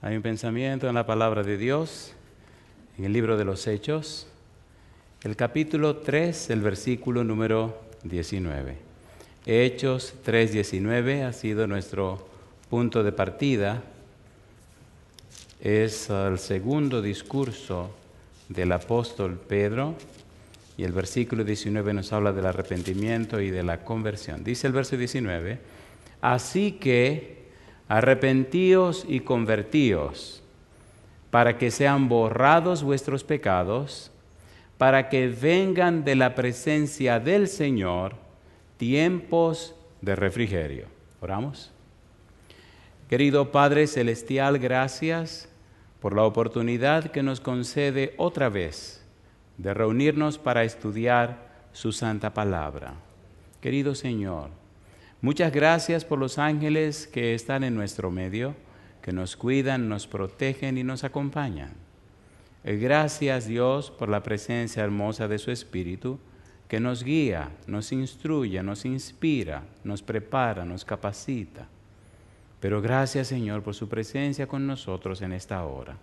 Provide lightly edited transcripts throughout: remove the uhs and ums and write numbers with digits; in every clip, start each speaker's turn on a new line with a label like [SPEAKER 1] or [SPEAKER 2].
[SPEAKER 1] Hay un pensamiento en la palabra de Dios, en el libro de los Hechos, el capítulo 3, el versículo número 19. Hechos 3:19 ha sido nuestro punto de partida. Es el segundo discurso del apóstol Pedro y el versículo 19 nos habla del arrepentimiento y de la conversión. Dice el verso 19, así que arrepentíos y convertíos, para que sean borrados vuestros pecados, para que vengan de la presencia del Señor tiempos de refrigerio. ¿Oramos? Querido Padre Celestial, gracias por la oportunidad que nos concede otra vez de reunirnos para estudiar su santa palabra. Querido Señor, muchas gracias por los ángeles que están en nuestro medio, que nos cuidan, nos protegen y nos acompañan. Gracias, Dios, por la presencia hermosa de su Espíritu, que nos guía, nos instruye, nos inspira, nos prepara, nos capacita. Pero gracias, Señor, por su presencia con nosotros en esta hora.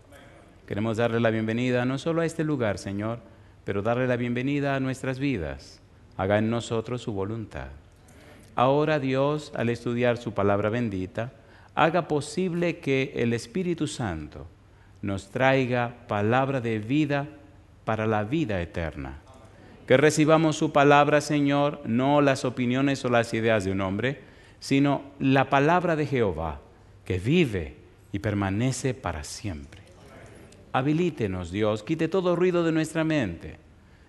[SPEAKER 1] Queremos darle la bienvenida no solo a este lugar, Señor, pero darle la bienvenida a nuestras vidas. Haga en nosotros su voluntad. Ahora, Dios, al estudiar su palabra bendita, haga posible que el Espíritu Santo nos traiga palabra de vida para la vida eterna. Que recibamos su palabra, Señor, no las opiniones o las ideas de un hombre, sino la palabra de Jehová, que vive y permanece para siempre. Habilítenos, Dios, quite todo ruido de nuestra mente,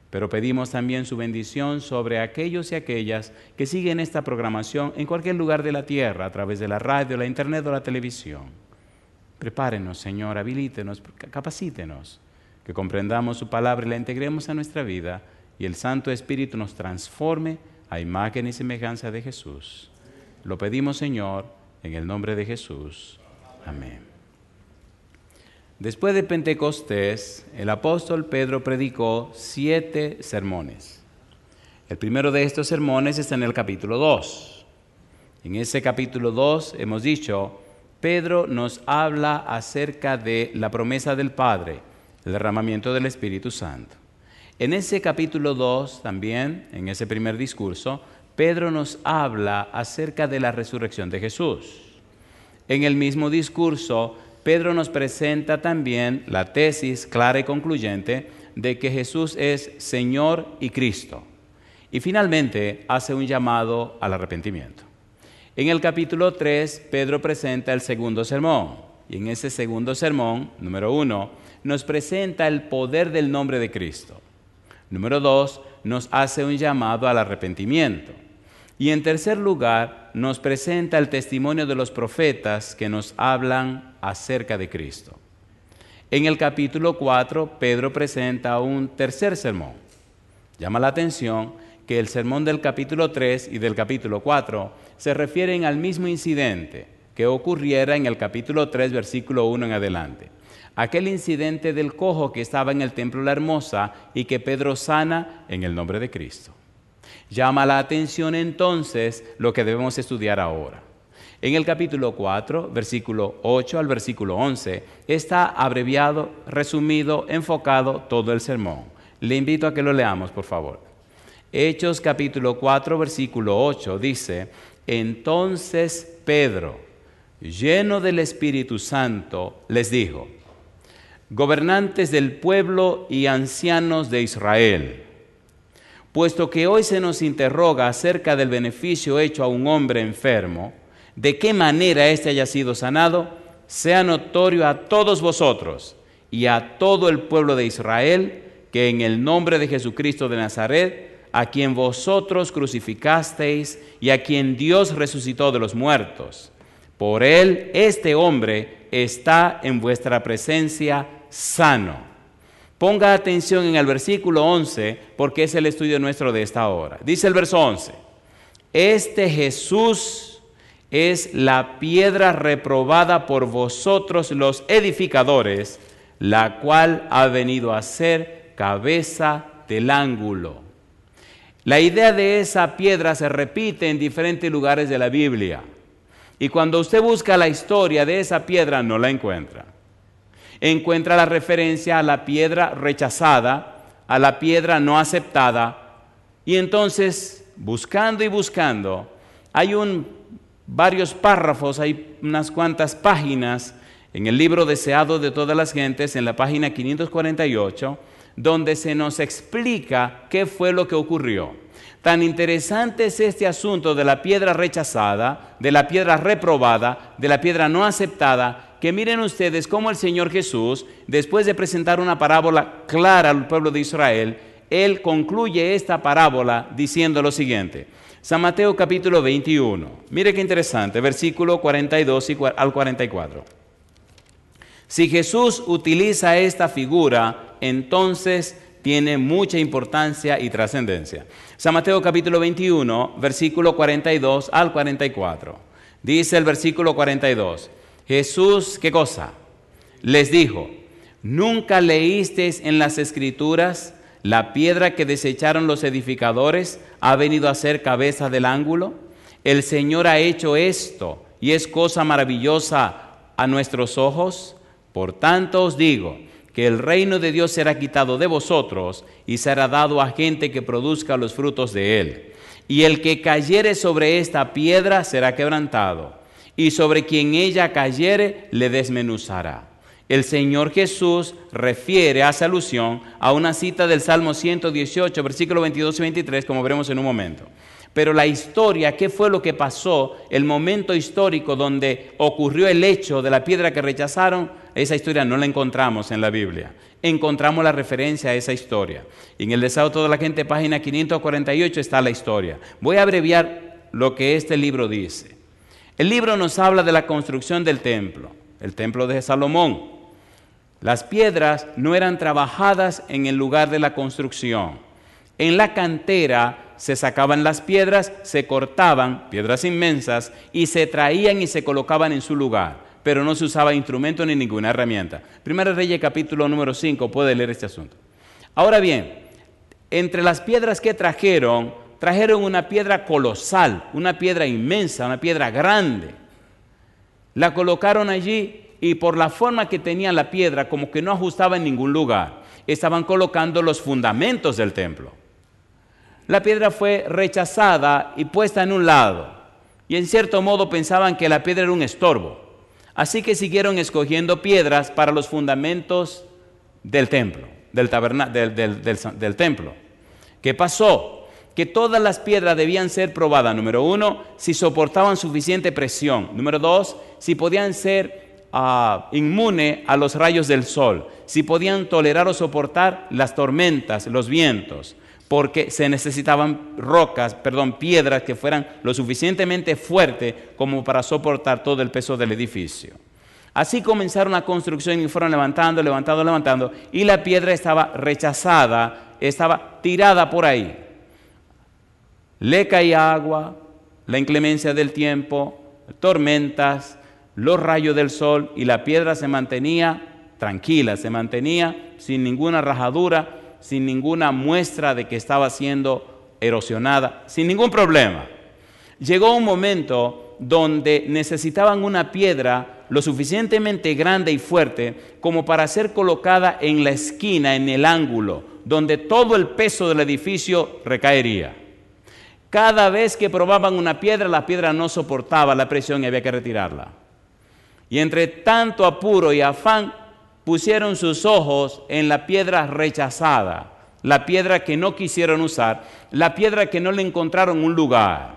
[SPEAKER 1] pero pedimos también su bendición sobre aquellos y aquellas que siguen esta programación en cualquier lugar de la tierra, a través de la radio, la internet o la televisión. Prepárenos, Señor, habilítenos, capacítenos, que comprendamos su palabra y la integremos a nuestra vida y el Santo Espíritu nos transforme a imagen y semejanza de Jesús. Lo pedimos, Señor, en el nombre de Jesús. Amén. Después de Pentecostés, el apóstol Pedro predicó 7 sermones. El primero de estos sermones está en el capítulo 2. En ese capítulo 2 hemos dicho, Pedro nos habla acerca de la promesa del Padre, el derramamiento del Espíritu Santo. En ese capítulo 2 también, en ese primer discurso, Pedro nos habla acerca de la resurrección de Jesús. En el mismo discurso, Pedro nos presenta también la tesis clara y concluyente de que Jesús es Señor y Cristo. Y finalmente hace un llamado al arrepentimiento. En el capítulo 3, Pedro presenta el segundo sermón. Y en ese segundo sermón, número 1, nos presenta el poder del nombre de Cristo. Número 2, nos hace un llamado al arrepentimiento. Y en tercer lugar, nos presenta el testimonio de los profetas que nos hablan acerca de Cristo. En el capítulo 4, Pedro presenta un tercer sermón. Llama la atención que el sermón del capítulo 3 y del capítulo 4 se refieren al mismo incidente que ocurriera en el capítulo 3, versículo 1 en adelante. Aquel incidente del cojo que estaba en el templo La Hermosa y que Pedro sana en el nombre de Cristo. Llama la atención entonces lo que debemos estudiar ahora. En el capítulo 4, versículo 8 al versículo 11, está abreviado, resumido, enfocado todo el sermón. Le invito a que lo leamos, por favor. Hechos capítulo 4, versículo 8 dice, entonces Pedro, lleno del Espíritu Santo, les dijo, gobernantes del pueblo y ancianos de Israel, puesto que hoy se nos interroga acerca del beneficio hecho a un hombre enfermo, de qué manera éste haya sido sanado, sea notorio a todos vosotros y a todo el pueblo de Israel, que en el nombre de Jesucristo de Nazaret, a quien vosotros crucificasteis y a quien Dios resucitó de los muertos, por él este hombre está en vuestra presencia sano. Ponga atención en el versículo 11, porque es el estudio nuestro de esta hora. Dice el verso 11, este Jesús es la piedra reprobada por vosotros los edificadores, la cual ha venido a ser cabeza del ángulo. La idea de esa piedra se repite en diferentes lugares de la Biblia. Y cuando usted busca la historia de esa piedra, no la encuentra. encuentra la referencia a la piedra rechazada, a la piedra no aceptada, y entonces, buscando y buscando, hay varios párrafos, hay unas cuantas páginas en el libro Deseado de todas las gentes, en la página 548, donde se nos explica qué fue lo que ocurrió. Tan interesante es este asunto de la piedra rechazada, de la piedra reprobada, de la piedra no aceptada, que miren ustedes cómo el Señor Jesús, después de presentar una parábola clara al pueblo de Israel, Él concluye esta parábola diciendo lo siguiente. San Mateo capítulo 21, mire qué interesante, versículo 42 al 44. Si Jesús utiliza esta figura, entonces tiene mucha importancia y trascendencia. San Mateo capítulo 21, versículo 42 al 44. Dice el versículo 42, Jesús, ¿qué cosa? Les dijo, ¿nunca leísteis en las Escrituras la piedra que desecharon los edificadores ha venido a ser cabeza del ángulo? El Señor ha hecho esto y es cosa maravillosa a nuestros ojos. Por tanto os digo que el reino de Dios será quitado de vosotros y será dado a gente que produzca los frutos de él. Y el que cayere sobre esta piedra será quebrantado, y sobre quien ella cayere le desmenuzará. El Señor Jesús hace alusión a una cita del Salmo 118, versículos 22 y 23, como veremos en un momento. Pero la historia, ¿qué fue lo que pasó? El momento histórico donde ocurrió el hecho de la piedra que rechazaron, esa historia no la encontramos en la Biblia. Encontramos la referencia a esa historia. En el Deseo de toda la gente, página 548, está la historia. Voy a abreviar lo que este libro dice. El libro nos habla de la construcción del templo, el templo de Salomón. Las piedras no eran trabajadas en el lugar de la construcción. En la cantera se sacaban las piedras, se cortaban, piedras inmensas, y se traían y se colocaban en su lugar, pero no se usaba instrumento ni ninguna herramienta. Primera Reyes capítulo número 5, puede leer este asunto. Ahora bien, entre las piedras que trajeron una piedra colosal, una piedra inmensa, una piedra grande. La colocaron allí y por la forma que tenía la piedra, como que no ajustaba en ningún lugar. Estaban colocando los fundamentos del templo. La piedra fue rechazada y puesta en un lado, y en cierto modo pensaban que la piedra era un estorbo. Así que siguieron escogiendo piedras para los fundamentos del templo, del templo. ¿Qué pasó? Que todas las piedras debían ser probadas. Número 1, si soportaban suficiente presión. Número 2, si podían ser inmunes a los rayos del sol, si podían tolerar o soportar las tormentas, los vientos, porque se necesitaban piedras que fueran lo suficientemente fuertes como para soportar todo el peso del edificio. Así comenzaron la construcción y fueron levantando, y la piedra estaba rechazada, estaba tirada por ahí. Le caía agua, la inclemencia del tiempo, tormentas, los rayos del sol, y la piedra se mantenía tranquila, se mantenía sin ninguna rajadura, sin ninguna muestra de que estaba siendo erosionada, sin ningún problema. Llegó un momento donde necesitaban una piedra lo suficientemente grande y fuerte como para ser colocada en la esquina, en el ángulo, donde todo el peso del edificio recaería. Cada vez que probaban una piedra, la piedra no soportaba la presión y había que retirarla. Y entre tanto apuro y afán, pusieron sus ojos en la piedra rechazada, la piedra que no quisieron usar, la piedra que no le encontraron un lugar.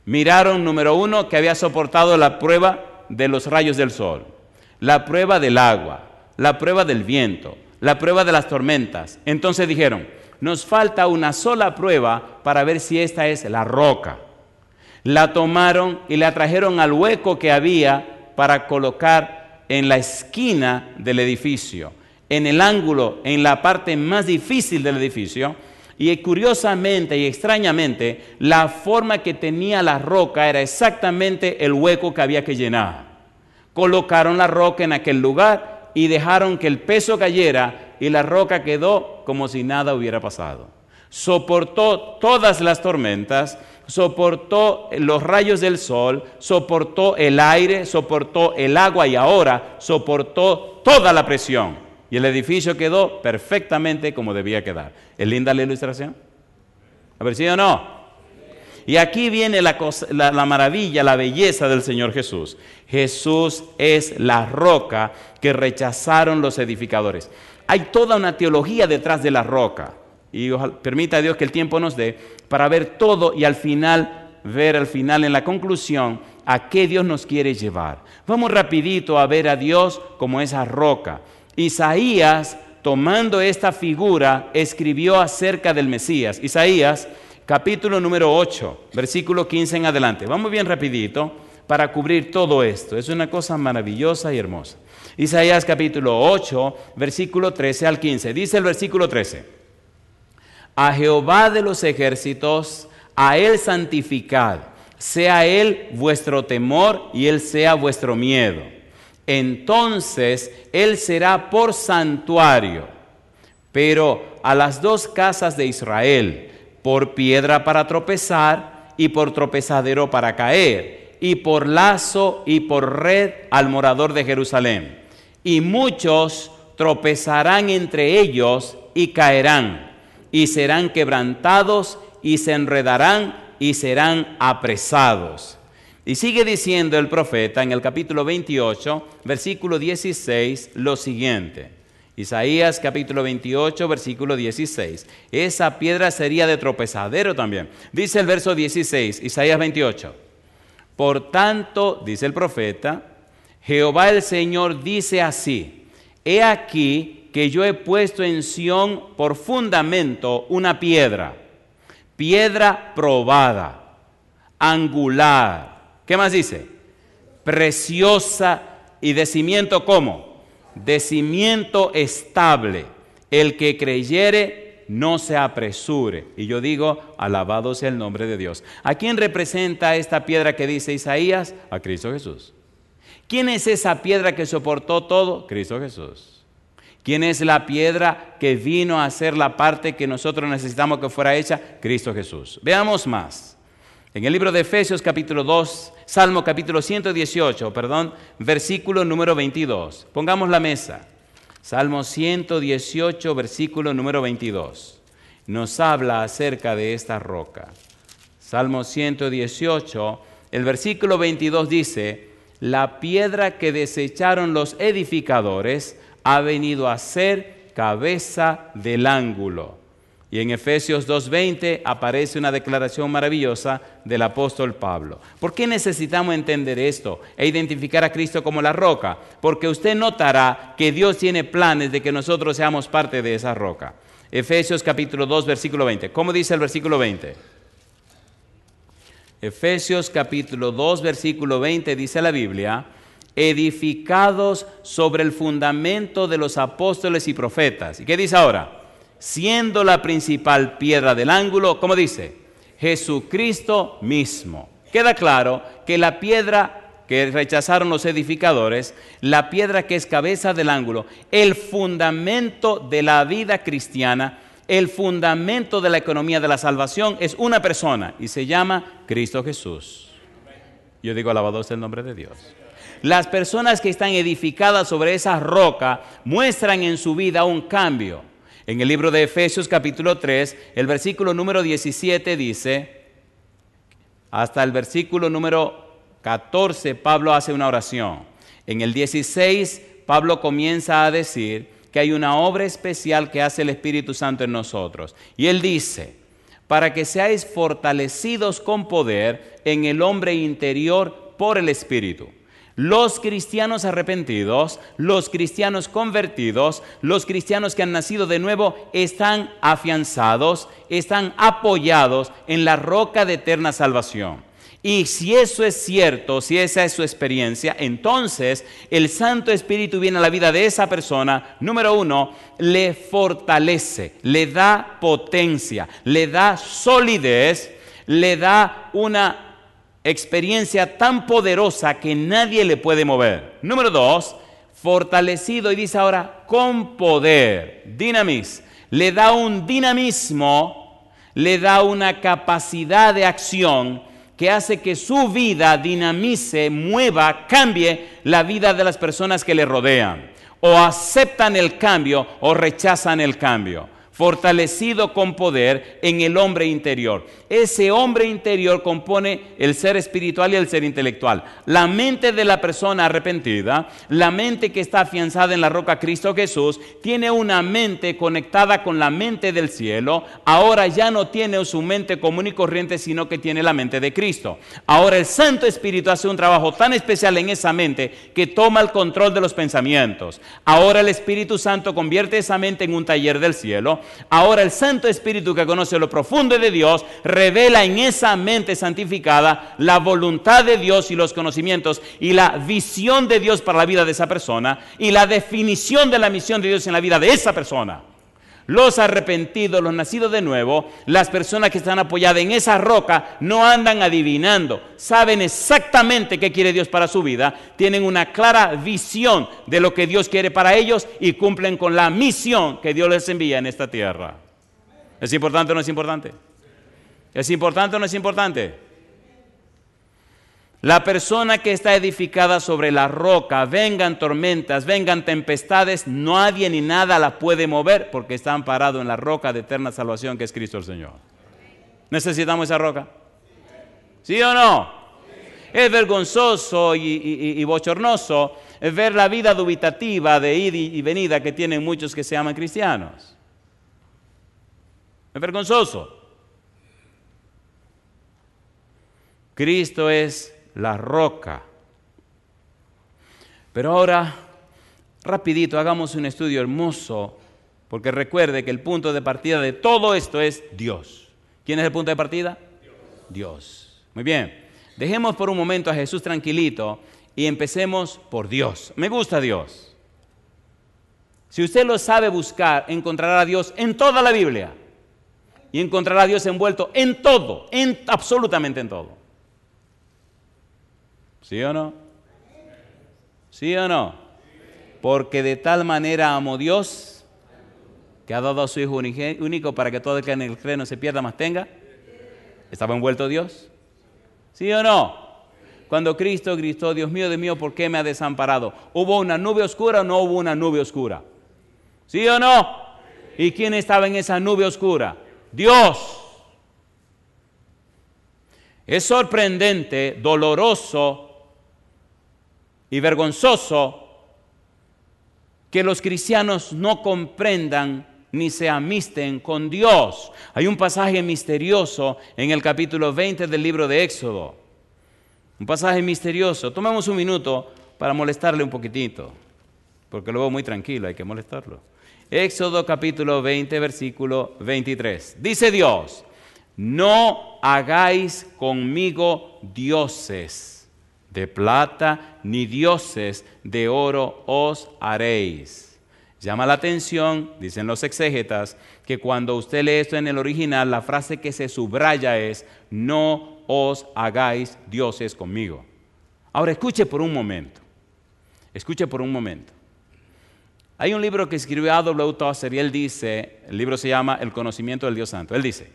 [SPEAKER 1] Miraron, número 1, que había soportado la prueba de los rayos del sol, la prueba del agua, la prueba del viento, la prueba de las tormentas. Entonces dijeron, nos falta una sola prueba para ver si esta es la roca. La tomaron y la trajeron al hueco que había para colocar en la esquina del edificio, en el ángulo, en la parte más difícil del edificio, y curiosamente y extrañamente, la forma que tenía la roca era exactamente el hueco que había que llenar. Colocaron la roca en aquel lugar y dejaron que el peso cayera y la roca quedó como si nada hubiera pasado. Soportó todas las tormentas, soportó los rayos del sol, soportó el aire, soportó el agua y ahora soportó toda la presión. Y el edificio quedó perfectamente como debía quedar. ¿Es linda la ilustración? A ver, ¿sí o no? Y aquí viene la maravilla, la belleza del Señor Jesús. Jesús es la roca que rechazaron los edificadores. Hay toda una teología detrás de la roca. Y permita a Dios que el tiempo nos dé para ver todo y ver al final en la conclusión a qué Dios nos quiere llevar. Vamos rapidito a ver a Dios como esa roca. Isaías, tomando esta figura, escribió acerca del Mesías. Isaías, capítulo número 8, versículo 15 en adelante. Vamos bien rapidito para cubrir todo esto. Es una cosa maravillosa y hermosa. Isaías capítulo 8, versículo 13 al 15. Dice el versículo 13: a Jehová de los ejércitos, a Él santificad, sea Él vuestro temor y Él sea vuestro miedo. Entonces Él será por santuario, pero a las dos casas de Israel, por piedra para tropezar y por tropezadero para caer, y por lazo y por red al morador de Jerusalén. Y muchos tropezarán entre ellos y caerán, y serán quebrantados y se enredarán y serán apresados. Y sigue diciendo el profeta en el capítulo 28, versículo 16, lo siguiente. Isaías capítulo 28, versículo 16. Esa piedra sería de tropezadero también. Dice el verso 16, Isaías 28. Por tanto, dice el profeta, Jehová el Señor dice así: he aquí que yo he puesto en Sión por fundamento una piedra probada, angular. ¿Qué más dice? Preciosa y de cimiento ¿cómo? De cimiento estable. El que creyere no se apresure. Y yo digo, alabado sea el nombre de Dios. ¿A quién representa esta piedra que dice Isaías? A Cristo Jesús. ¿Quién es esa piedra que soportó todo? Cristo Jesús. ¿Quién es la piedra que vino a hacer la parte que nosotros necesitamos que fuera hecha? Cristo Jesús. Veamos más. En el libro de Efesios capítulo 2, Salmo capítulo 118, versículo número 22. Pongamos la mesa. Salmo 118, versículo número 22. Nos habla acerca de esta roca. Salmo 118, el versículo 22 dice: la piedra que desecharon los edificadores ha venido a ser cabeza del ángulo. Y en Efesios 2:20 aparece una declaración maravillosa del apóstol Pablo. ¿Por qué necesitamos entender esto e identificar a Cristo como la roca? Porque usted notará que Dios tiene planes de que nosotros seamos parte de esa roca. Efesios capítulo 2, versículo 20. ¿Cómo dice el versículo 20? Efesios capítulo 2, versículo 20 dice la Biblia: edificados sobre el fundamento de los apóstoles y profetas. ¿Y qué dice ahora? Siendo la principal piedra del ángulo, ¿cómo dice? Jesucristo mismo. Queda claro que la piedra que rechazaron los edificadores, la piedra que es cabeza del ángulo, el fundamento de la vida cristiana, el fundamento de la economía de la salvación es una persona y se llama Cristo Jesús. Yo digo, alabado sea el nombre de Dios. Las personas que están edificadas sobre esa roca muestran en su vida un cambio. En el libro de Efesios capítulo 3, el versículo número 17 dice, hasta el versículo número 14 Pablo hace una oración. En el 16 Pablo comienza a decir que hay una obra especial que hace el Espíritu Santo en nosotros. Y él dice: para que seáis fortalecidos con poder en el hombre interior por el Espíritu. Los cristianos arrepentidos, los cristianos convertidos, los cristianos que han nacido de nuevo están afianzados, están apoyados en la roca de eterna salvación. Y si eso es cierto, si esa es su experiencia, entonces el Santo Espíritu viene a la vida de esa persona, número uno, le fortalece, le da potencia, le da solidez, le da una experiencia tan poderosa que nadie le puede mover. Número dos, fortalecido, y dice ahora, con poder, dinamis, le da un dinamismo, le da una capacidad de acción que hace que su vida dinamice, mueva, cambie la vida de las personas que le rodean. O aceptan el cambio o rechazan el cambio. Fortalecido con poder en el hombre interior. Ese hombre interior compone el ser espiritual y el ser intelectual. La mente de la persona arrepentida, la mente que está afianzada en la roca Cristo Jesús, tiene una mente conectada con la mente del cielo. Ahora ya no tiene su mente común y corriente, sino que tiene la mente de Cristo. Ahora el Santo Espíritu hace un trabajo tan especial en esa mente que toma el control de los pensamientos. Ahora el Espíritu Santo convierte esa mente en un taller del cielo. Ahora el Santo Espíritu, que conoce lo profundo de Dios, revela en esa mente santificada la voluntad de Dios y los conocimientos y la visión de Dios para la vida de esa persona y la definición de la misión de Dios en la vida de esa persona. Los arrepentidos, los nacidos de nuevo, las personas que están apoyadas en esa roca, no andan adivinando, saben exactamente qué quiere Dios para su vida, tienen una clara visión de lo que Dios quiere para ellos y cumplen con la misión que Dios les envía en esta tierra. ¿Es importante o no es importante? ¿Es importante o no es importante? La persona que está edificada sobre la roca, vengan tormentas, vengan tempestades, nadie ni nada la puede mover porque está amparado en la roca de eterna salvación que es Cristo el Señor. ¿Necesitamos esa roca? ¿Sí o no? Es vergonzoso y bochornoso ver la vida dubitativa de ida y venida que tienen muchos que se llaman cristianos. Es vergonzoso. Cristo es la roca. Pero ahora, rapidito, hagamos un estudio hermoso, porque recuerde que el punto de partida de todo esto es Dios. ¿Quién es el punto de partida? Dios. Muy bien. Dejemos por un momento a Jesús tranquilito y empecemos por Dios. Me gusta Dios. Si usted lo sabe buscar, encontrará a Dios en toda la Biblia. Y encontrará a Dios envuelto en todo, absolutamente en todo. ¿Sí o no? ¿Sí o no? Porque de tal manera amó Dios que ha dado a su Hijo único para que todo el que en él cree no se pierda, mas tenga. ¿Estaba envuelto Dios? ¿Sí o no? Cuando Cristo gritó, Dios mío, ¿por qué me ha desamparado? ¿Hubo una nube oscura o no hubo una nube oscura? ¿Sí o no? ¿Y quién estaba en esa nube oscura? Dios. Es sorprendente, doloroso y vergonzoso que los cristianos no comprendan ni se amisten con Dios. Hay un pasaje misterioso en el capítulo 20 del libro de Éxodo. Un pasaje misterioso. Tomemos un minuto para molestarle un poquitito, porque lo veo muy tranquilo, hay que molestarlo. Éxodo capítulo 20, versículo 23. Dice Dios: no hagáis conmigo dioses de plata, ni dioses de oro os haréis. Llama la atención, dicen los exégetas, que cuando usted lee esto en el original, la frase que se subraya es: no os hagáis dioses conmigo. Ahora escuche por un momento. Escuche por un momento. Hay un libro que escribió A.W. Tozer y él dice, el libro se llama El conocimiento del Dios Santo. Él dice: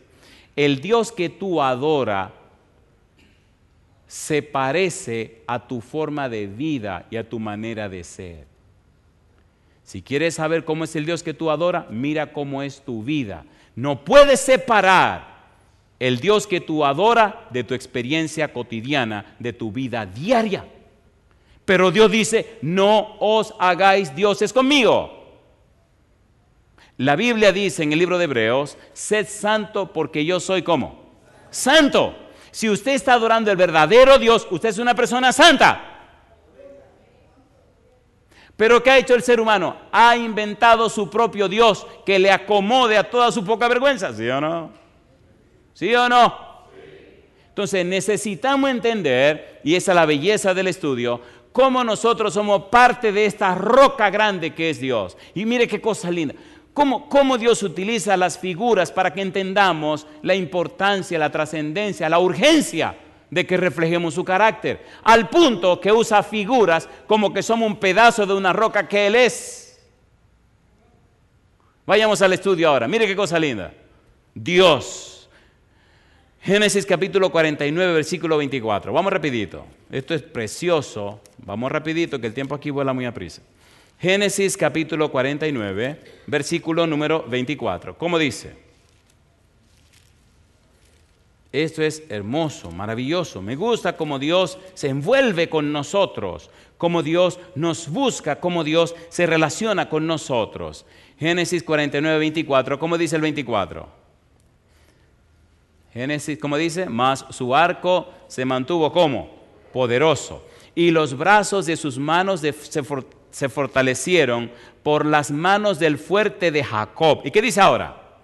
[SPEAKER 1] el Dios que tú adoras se parece a tu forma de vida y a tu manera de ser. Si quieres saber cómo es el Dios que tú adoras, mira cómo es tu vida. No puedes separar el Dios que tú adoras de tu experiencia cotidiana, de tu vida diaria. Pero Dios dice: no os hagáis dioses conmigo. La Biblia dice en el libro de Hebreos: sed santo porque yo soy ¿cómo? Santo. Si usted está adorando el verdadero Dios, usted es una persona santa. Pero ¿qué ha hecho el ser humano? Ha inventado su propio Dios que le acomode a toda su poca vergüenza. ¿Sí o no? ¿Sí o no? Entonces necesitamos entender, y esa es la belleza del estudio, cómo nosotros somos parte de esta roca grande que es Dios. Y mire qué cosa linda. Cómo Dios utiliza las figuras para que entendamos la importancia, la trascendencia, la urgencia de que reflejemos su carácter. Al punto que usa figuras como que somos un pedazo de una roca que Él es. Vayamos al estudio ahora. Mire qué cosa linda. Dios. Génesis capítulo 49, versículo 24. Vamos rapidito. Esto es precioso. Vamos rapidito, que el tiempo aquí vuela muy aprisa. Génesis capítulo 49, versículo número 24. ¿Cómo dice? Esto es hermoso, maravilloso. Me gusta cómo Dios se envuelve con nosotros, cómo Dios nos busca, cómo Dios se relaciona con nosotros. Génesis 49, 24. ¿Cómo dice el 24? Génesis, ¿cómo dice? Mas su arco se mantuvo ¿cómo? Poderoso. Y los brazos de sus manos se fortalecieron por las manos del fuerte de Jacob. ¿Y qué dice ahora?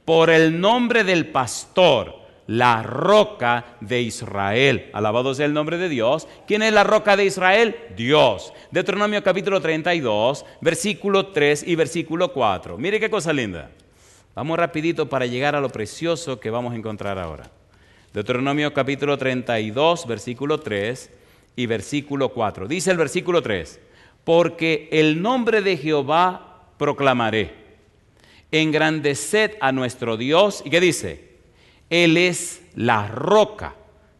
[SPEAKER 1] Por el nombre del pastor, la roca de Israel. Alabado sea el nombre de Dios. ¿Quién es la roca de Israel? Dios. Deuteronomio capítulo 32, versículo 3 y versículo 4. Mire qué cosa linda. Vamos rapidito para llegar a lo precioso que vamos a encontrar ahora. Deuteronomio capítulo 32, versículo 3 y versículo 4. Dice el versículo 3, porque el nombre de Jehová proclamaré, engrandeced a nuestro Dios. ¿Y qué dice? Él es la roca,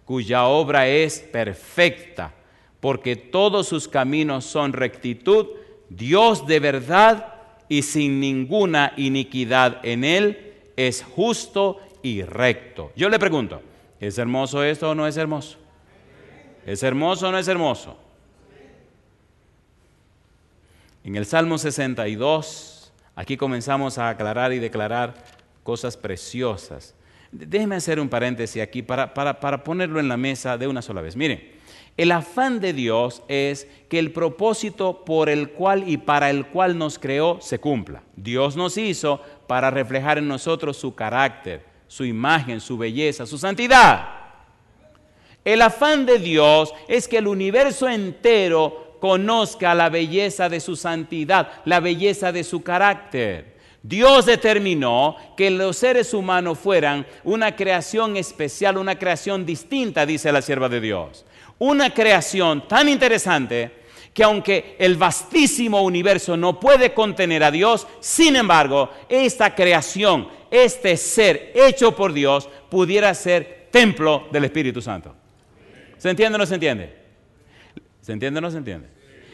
[SPEAKER 1] cuya obra es perfecta, porque todos sus caminos son rectitud, Dios de verdad y sin ninguna iniquidad en él, es justo y recto. Yo le pregunto, ¿es hermoso esto o no es hermoso? ¿Es hermoso o no es hermoso? En el Salmo 62, aquí comenzamos a aclarar y declarar cosas preciosas. Déjeme hacer un paréntesis aquí para ponerlo en la mesa de una sola vez. Miren, el afán de Dios es que el propósito por el cual y para el cual nos creó se cumpla. Dios nos hizo para reflejar en nosotros su carácter, su imagen, su belleza, su santidad. El afán de Dios es que el universo entero conozca la belleza de su santidad, la belleza de su carácter. Dios determinó que los seres humanos fueran una creación especial, una creación distinta, dice la sierva de Dios. Una creación tan interesante que aunque el vastísimo universo no puede contener a Dios, sin embargo, esta creación, este ser hecho por Dios, pudiera ser templo del Espíritu Santo. ¿Se entiende o no se entiende? ¿Se entiende o no se entiende?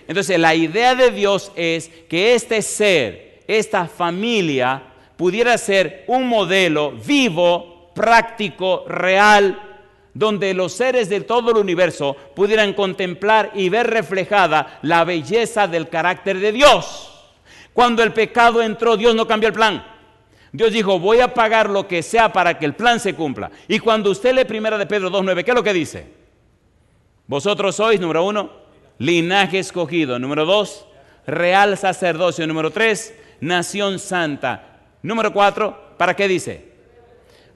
[SPEAKER 1] Entonces, la idea de Dios es que este ser, esta familia, pudiera ser un modelo vivo, práctico, real, donde los seres de todo el universo pudieran contemplar y ver reflejada la belleza del carácter de Dios. Cuando el pecado entró, Dios no cambió el plan. Dios dijo, voy a pagar lo que sea para que el plan se cumpla. Y cuando usted lee 1 de Pedro 2:9, ¿qué es lo que dice? Vosotros sois, número 1, linaje escogido. Número 2, real sacerdocio. Número 3, nación santa. Número 4, ¿para qué dice?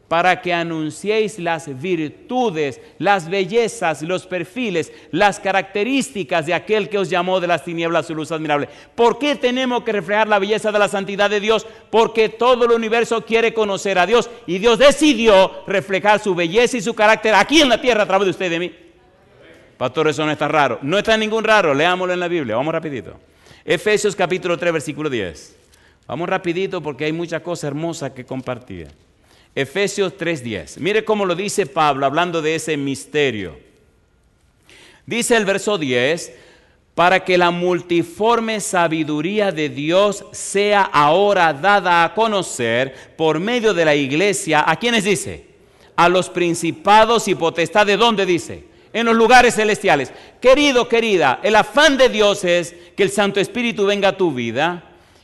[SPEAKER 1] Para que anunciéis las virtudes, las bellezas, los perfiles, las características de aquel que os llamó de las tinieblas a su luz admirable. ¿Por qué tenemos que reflejar la belleza de la santidad de Dios? Porque todo el universo quiere conocer a Dios y Dios decidió reflejar su belleza y su carácter aquí en la tierra a través de usted y de mí. Pastor, eso no está raro. No está ningún raro, leámoslo en la Biblia. Vamos rapidito. Efesios capítulo 3, versículo 10. Vamos rapidito porque hay muchas cosas hermosas que compartir. Efesios 3:10. Mire cómo lo dice Pablo hablando de ese misterio. Dice el verso 10, para que la multiforme sabiduría de Dios sea ahora dada a conocer por medio de la iglesia. ¿A quiénes dice? A los principados y potestades. ¿Dónde dice? En los lugares celestiales. Querido, querida, el afán de Dios es que el Santo Espíritu venga a tu vida,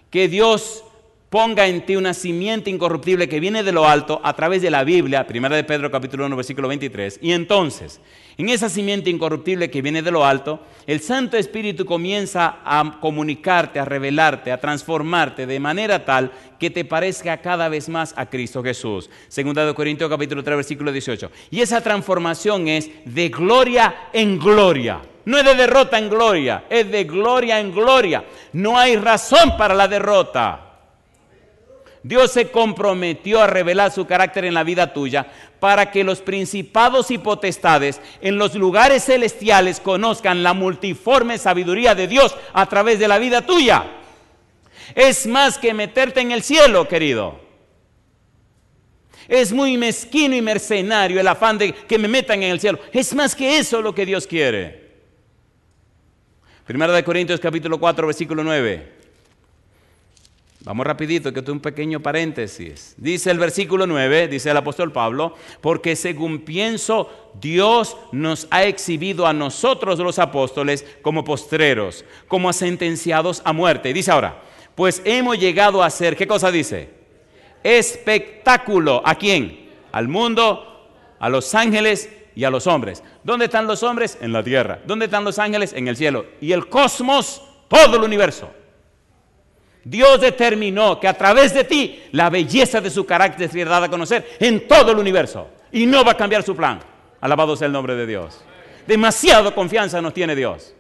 [SPEAKER 1] que Dios ponga en ti una simiente incorruptible que viene de lo alto a través de la Biblia, 1 de Pedro capítulo 1, versículo 23. Y entonces, en esa simiente incorruptible que viene de lo alto, el Santo Espíritu comienza a comunicarte, a revelarte, a transformarte de manera tal que te parezca cada vez más a Cristo Jesús. 2 de Corintios capítulo 3, versículo 18. Y esa transformación es de gloria en gloria. No es de derrota en gloria, es de gloria en gloria. No hay razón para la derrota. Dios se comprometió a revelar su carácter en la vida tuya para que los principados y potestades en los lugares celestiales conozcan la multiforme sabiduría de Dios a través de la vida tuya. Es más que meterte en el cielo, querido. Es muy mezquino y mercenario el afán de que me metan en el cielo. Es más que eso lo que Dios quiere. Primera de Corintios capítulo 4, versículo 9. Vamos rapidito, que esto es un pequeño paréntesis. Dice el versículo 9, dice el apóstol Pablo, porque según pienso, Dios nos ha exhibido a nosotros los apóstoles como postreros, como a sentenciados a muerte. Dice ahora, pues hemos llegado a ser, ¿qué cosa dice? Espectáculo. ¿A quién? Al mundo, a los ángeles y a los hombres. ¿Dónde están los hombres? En la tierra. ¿Dónde están los ángeles? En el cielo. Y el cosmos, todo el universo. Dios determinó que a través de ti la belleza de su carácter sería dada a conocer en todo el universo. Y no va a cambiar su plan. Alabado sea el nombre de Dios. Demasiada confianza nos tiene Dios.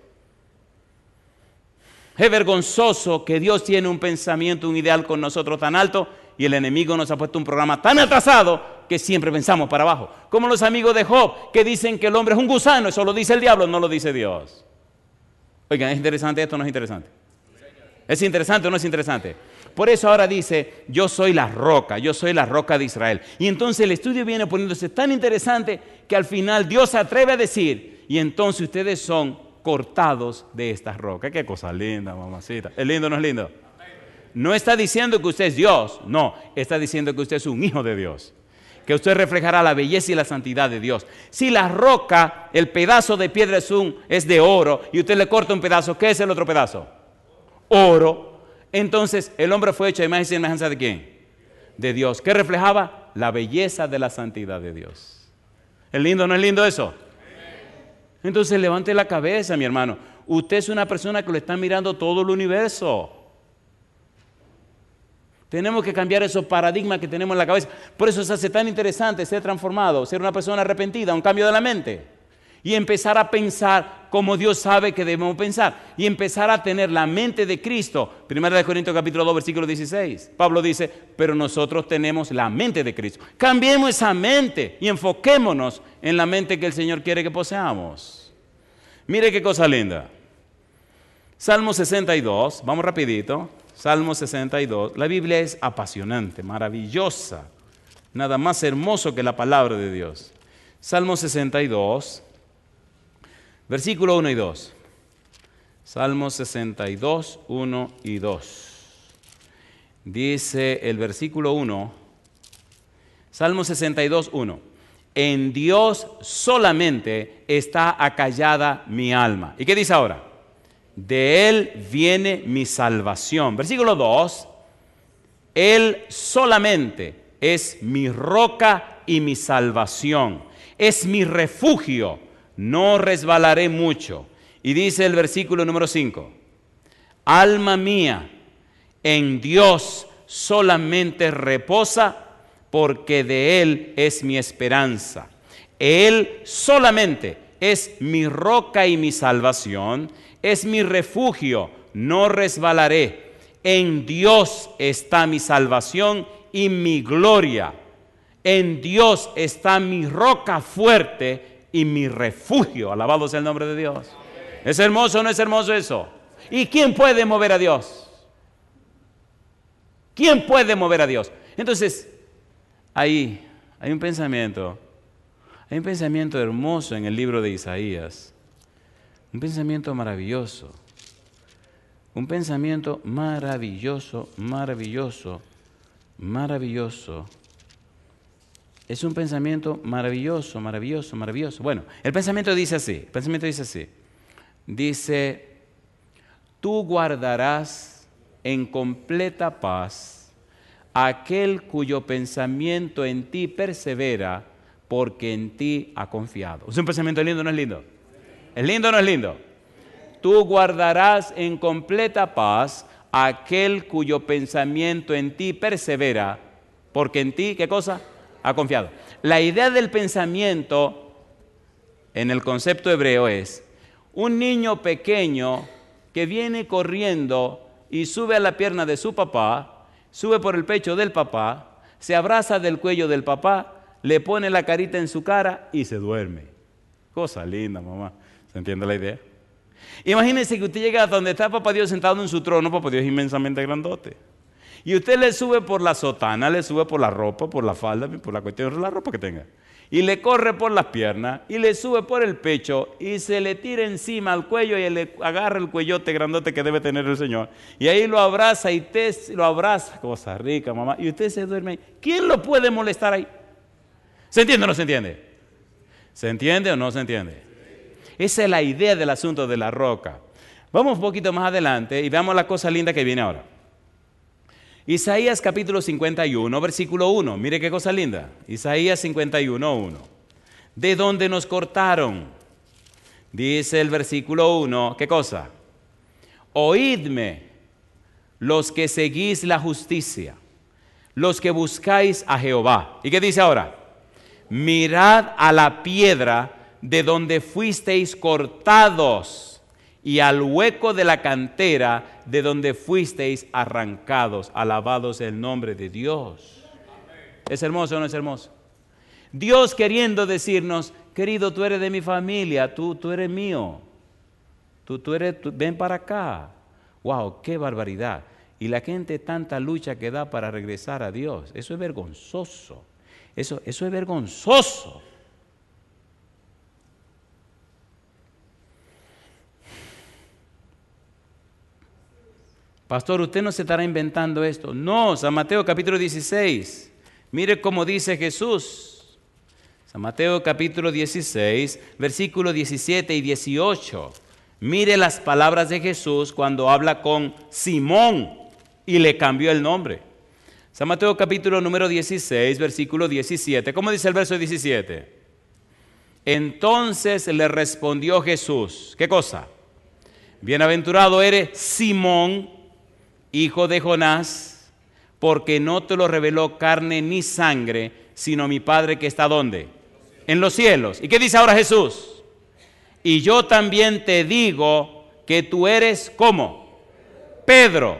[SPEAKER 1] Es vergonzoso que Dios tiene un pensamiento, un ideal con nosotros tan alto y el enemigo nos ha puesto un programa tan atrasado que siempre pensamos para abajo. Como los amigos de Job que dicen que el hombre es un gusano, eso lo dice el diablo, no lo dice Dios. Oigan, ¿es interesante esto o no es interesante? ¿Es interesante o no es interesante? Por eso ahora dice, yo soy la roca de Israel. Y entonces el estudio viene poniéndose tan interesante que al final Dios se atreve a decir, y entonces ustedes son cortados de estas rocas. Qué cosa linda, mamacita. ¿Es lindo o no es lindo? No está diciendo que usted es Dios, no, está diciendo que usted es un hijo de Dios. Que usted reflejará la belleza y la santidad de Dios. Si la roca, el pedazo de piedra es de oro, y usted le corta un pedazo, ¿qué es el otro pedazo? Oro. Entonces el hombre fue hecho a imagen y semejanza de ¿quién? De Dios. ¿Qué reflejaba? La belleza de la santidad de Dios. ¿Es lindo o no es lindo eso? Entonces levante la cabeza, mi hermano. Usted es una persona que lo está mirando todo el universo. Tenemos que cambiar esos paradigmas que tenemos en la cabeza. Por eso se hace tan interesante ser transformado, ser una persona arrepentida, un cambio de la mente. Y empezar a pensar como Dios sabe que debemos pensar. Y empezar a tener la mente de Cristo. Primera de Corintios capítulo 2, versículo 16. Pablo dice, pero nosotros tenemos la mente de Cristo. Cambiemos esa mente y enfoquémonos en la mente que el Señor quiere que poseamos. Mire qué cosa linda. Salmo 62, vamos rapidito. Salmo 62. La Biblia es apasionante, maravillosa. Nada más hermoso que la palabra de Dios. Salmo 62. Versículo 1 y 2. Salmo 62, 1 y 2. Dice el versículo 1. Salmo 62, 1. En Dios solamente está acallada mi alma. ¿Y qué dice ahora? De Él viene mi salvación. Versículo 2. Él solamente es mi roca y mi salvación. Es mi refugio. No resbalaré mucho. Y dice el versículo número 5. Alma mía, en Dios solamente reposa, porque de Él es mi esperanza. Él solamente es mi roca y mi salvación, es mi refugio, no resbalaré. En Dios está mi salvación y mi gloria. En Dios está mi roca fuerte y mi refugio. Alabado sea el nombre de Dios. ¿Es hermoso o no es hermoso eso? ¿Y quién puede mover a Dios? ¿Quién puede mover a Dios? Entonces, ahí hay un pensamiento hermoso en el libro de Isaías. Un pensamiento maravilloso. Un pensamiento maravilloso, maravilloso, maravilloso. Es un pensamiento maravilloso, maravilloso, maravilloso. Bueno, el pensamiento dice así. Dice, tú guardarás en completa paz aquel cuyo pensamiento en ti persevera, porque en ti ha confiado. ¿Es un pensamiento lindo o no es lindo? ¿Es lindo o no es lindo? Tú guardarás en completa paz aquel cuyo pensamiento en ti persevera, porque en ti, ¿qué cosa? Ha confiado. La idea del pensamiento en el concepto hebreo es un niño pequeño que viene corriendo y sube a la pierna de su papá, sube por el pecho del papá, se abraza del cuello del papá, le pone la carita en su cara y se duerme. Cosa linda, mamá. ¿Se entiende la idea? Imagínense que usted llega a donde está papá Dios sentado en su trono. Papá Dios es inmensamente grandote. Y usted le sube por la sotana, le sube por la ropa, por la falda, por la cuestión de la ropa que tenga. Y le corre por las piernas, y le sube por el pecho, y se le tira encima al cuello, y le agarra el cuellote grandote que debe tener el Señor. Y ahí lo abraza, y usted lo abraza, cosa rica, mamá, y usted se duerme ahí. ¿Quién lo puede molestar ahí? ¿Se entiende o no se entiende? ¿Se entiende o no se entiende? Esa es la idea del asunto de la roca. Vamos un poquito más adelante y veamos la cosa linda que viene ahora. Isaías capítulo 51, versículo 1. Mire qué cosa linda. Isaías 51, 1. ¿De dónde nos cortaron? Dice el versículo 1, ¿qué cosa? Oídme, los que seguís la justicia, los que buscáis a Jehová. ¿Y qué dice ahora? Mirad a la piedra de donde fuisteis cortados, y al hueco de la cantera de donde fuisteis arrancados. Alabados el nombre de Dios. ¿Es hermoso o no es hermoso? Dios queriendo decirnos, querido, tú eres de mi familia, tú eres mío. Ven para acá. Wow, qué barbaridad. Y la gente tanta lucha que da para regresar a Dios. Eso es vergonzoso. Eso es vergonzoso. Pastor, ¿usted no se estará inventando esto? No, San Mateo capítulo 16. Mire cómo dice Jesús. San Mateo capítulo 16, versículos 17 y 18. Mire las palabras de Jesús cuando habla con Simón y le cambió el nombre. San Mateo capítulo número 16, versículo 17. ¿Cómo dice el verso 17? Entonces le respondió Jesús. ¿Qué cosa? Bienaventurado eres Simón, hijo de Jonás, porque no te lo reveló carne ni sangre, sino mi Padre que está ¿dónde? En los cielos. ¿Y qué dice ahora Jesús? Y yo también te digo que tú eres ¿cómo? Pedro.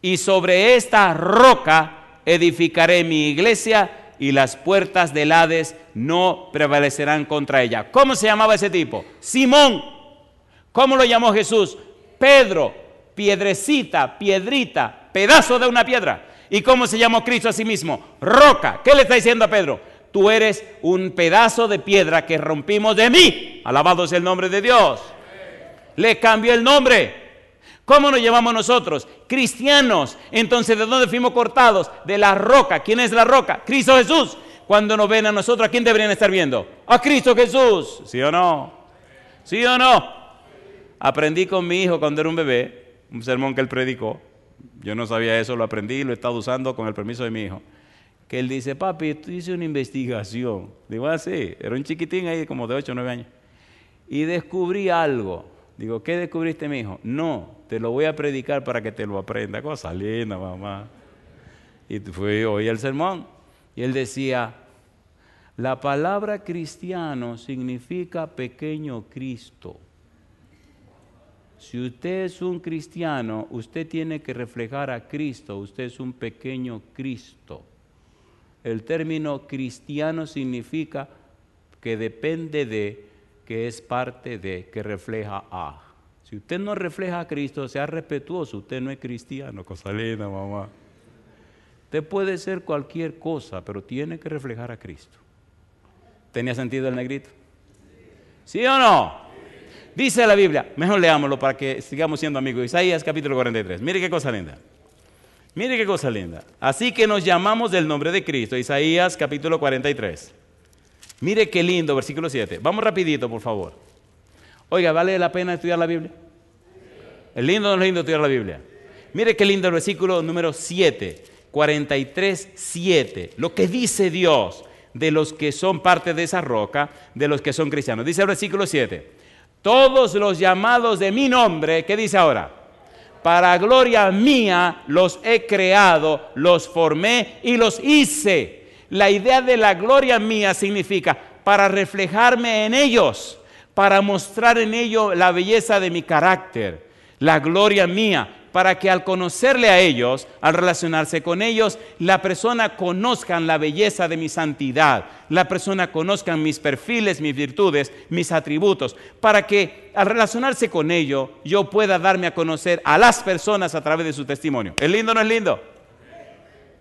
[SPEAKER 1] Y sobre esta roca edificaré mi iglesia y las puertas del Hades no prevalecerán contra ella. ¿Cómo se llamaba ese tipo? Simón. ¿Cómo lo llamó Jesús? Pedro. Piedrecita, piedrita, pedazo de una piedra. ¿Y cómo se llamó Cristo a sí mismo? Roca. ¿Qué le está diciendo a Pedro? Tú eres un pedazo de piedra que rompimos de mí. Alabado sea el nombre de Dios. Le cambió el nombre. ¿Cómo nos llamamos nosotros? Cristianos. Entonces, ¿de dónde fuimos cortados? De la roca. ¿Quién es la roca? Cristo Jesús. Cuando nos ven a nosotros, ¿a quién deberían estar viendo? A Cristo Jesús. ¿Sí o no? ¿Sí o no? Aprendí con mi hijo cuando era un bebé. Un sermón que él predicó, yo no sabía eso, lo aprendí y lo he estado usando con el permiso de mi hijo, que él dice, papi, tú hice una investigación. Digo, sí, era un chiquitín ahí como de 8 o 9 años, y descubrí algo. Digo, ¿qué descubriste, mi hijo? No, te lo voy a predicar para que te lo aprenda. Cosa linda, mamá. Y oí el sermón, y él decía, la palabra cristiano significa pequeño Cristo. Si usted es un cristiano, usted tiene que reflejar a Cristo. Usted es un pequeño Cristo. El término cristiano significa que depende de, que es parte de, que refleja a. Si usted no refleja a Cristo, sea respetuoso. Usted no es cristiano. Cosa linda, mamá. Usted puede ser cualquier cosa, pero tiene que reflejar a Cristo. ¿Tenía sentido el negrito? ¿Sí o no? Dice la Biblia, mejor leámoslo para que sigamos siendo amigos. Isaías capítulo 43. Mire qué cosa linda. Mire qué cosa linda. Así que nos llamamos del nombre de Cristo. Isaías capítulo 43. Mire qué lindo, versículo 7. Vamos rapidito, por favor. Oiga, ¿vale la pena estudiar la Biblia? ¿Es lindo o no es lindo estudiar la Biblia? Mire qué lindo el versículo número 7. 43, 7. Lo que dice Dios de los que son parte de esa roca, de los que son cristianos. Dice el versículo 7. Todos los llamados de mi nombre, ¿qué dice ahora? Para gloria mía los he creado, los formé y los hice. La idea de la gloria mía significa para reflejarme en ellos, para mostrar en ellos la belleza de mi carácter. La gloria mía, para que al conocerle a ellos, al relacionarse con ellos, la persona conozca la belleza de mi santidad, la persona conozca mis perfiles, mis virtudes, mis atributos, para que al relacionarse con ellos, yo pueda darme a conocer a las personas a través de su testimonio. ¿Es lindo o no es lindo?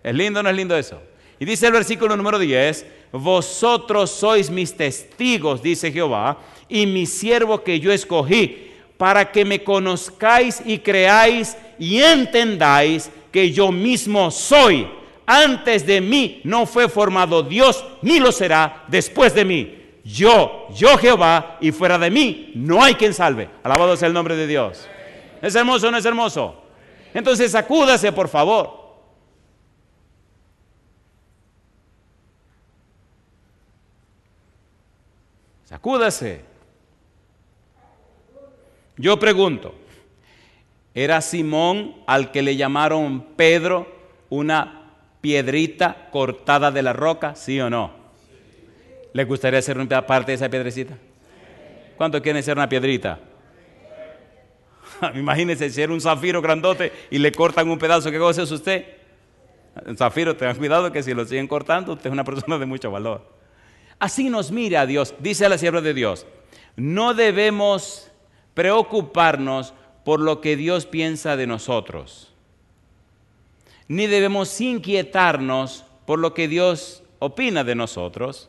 [SPEAKER 1] ¿Es lindo o no es lindo eso? Y dice el versículo número 10, vosotros sois mis testigos, dice Jehová, y mi siervo que yo escogí, para que me conozcáis y creáis y entendáis que yo mismo soy. Antes de mí no fue formado Dios, ni lo será después de mí. Yo Jehová, y fuera de mí no hay quien salve. Alabado sea el nombre de Dios. ¿Es hermoso o no es hermoso? Entonces sacúdase, por favor. Sacúdase. Yo pregunto, ¿era Simón al que le llamaron Pedro una piedrita cortada de la roca? ¿Sí o no? ¿Le gustaría ser una parte de esa piedrecita? ¿Cuántos quieren ser una piedrita? Imagínense ser un zafiro grandote y le cortan un pedazo. ¿Qué cosa es usted? Un zafiro, tengan cuidado que si lo siguen cortando, usted es una persona de mucho valor. Así nos mira a Dios, dice la sierva de Dios. No debemos preocuparnos por lo que Dios piensa de nosotros, ni debemos inquietarnos por lo que Dios opina de nosotros,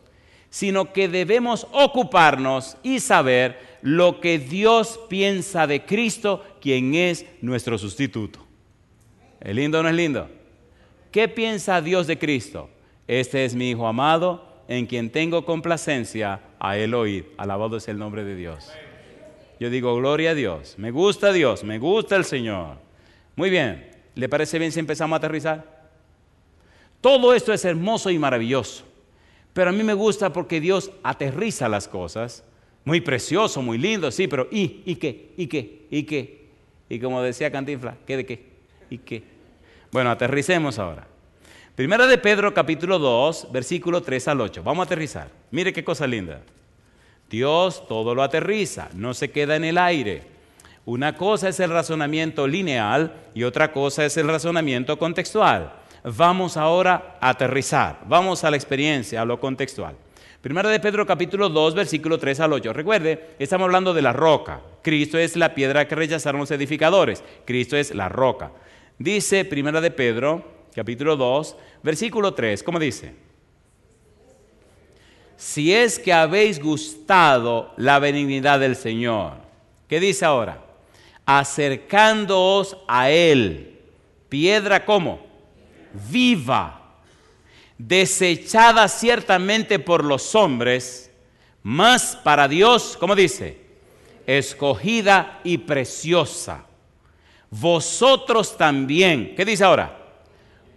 [SPEAKER 1] sino que debemos ocuparnos y saber lo que Dios piensa de Cristo, quien es nuestro sustituto. ¿Es lindo o no es lindo? ¿Qué piensa Dios de Cristo? Este es mi Hijo amado, en quien tengo complacencia, a Él oíd. Alabado sea el nombre de Dios. Yo digo, gloria a Dios, me gusta el Señor. Muy bien, ¿le parece bien si empezamos a aterrizar? Todo esto es hermoso y maravilloso, pero a mí me gusta porque Dios aterriza las cosas. Muy precioso, muy lindo, sí, pero ¿y qué? ¿Y qué? ¿Y qué? Y como decía Cantinflas, ¿qué de qué? ¿Y qué? Bueno, aterricemos ahora. Primera de Pedro, capítulo 2, versículo 3 al 8. Vamos a aterrizar. Mire qué cosa linda. Dios todo lo aterriza, no se queda en el aire. Una cosa es el razonamiento lineal y otra cosa es el razonamiento contextual. Vamos ahora a aterrizar, vamos a la experiencia, a lo contextual. Primera de Pedro capítulo 2, versículo 3 al 8. Recuerde, estamos hablando de la roca. Cristo es la piedra que rechazaron los edificadores. Cristo es la roca. Dice Primera de Pedro capítulo 2, versículo 3. ¿Cómo dice? Si es que habéis gustado la benignidad del Señor. ¿Qué dice ahora? Acercándoos a Él. Piedra, ¿cómo? Viva. Desechada ciertamente por los hombres, mas para Dios, ¿cómo dice? Escogida y preciosa. Vosotros también, ¿qué dice ahora?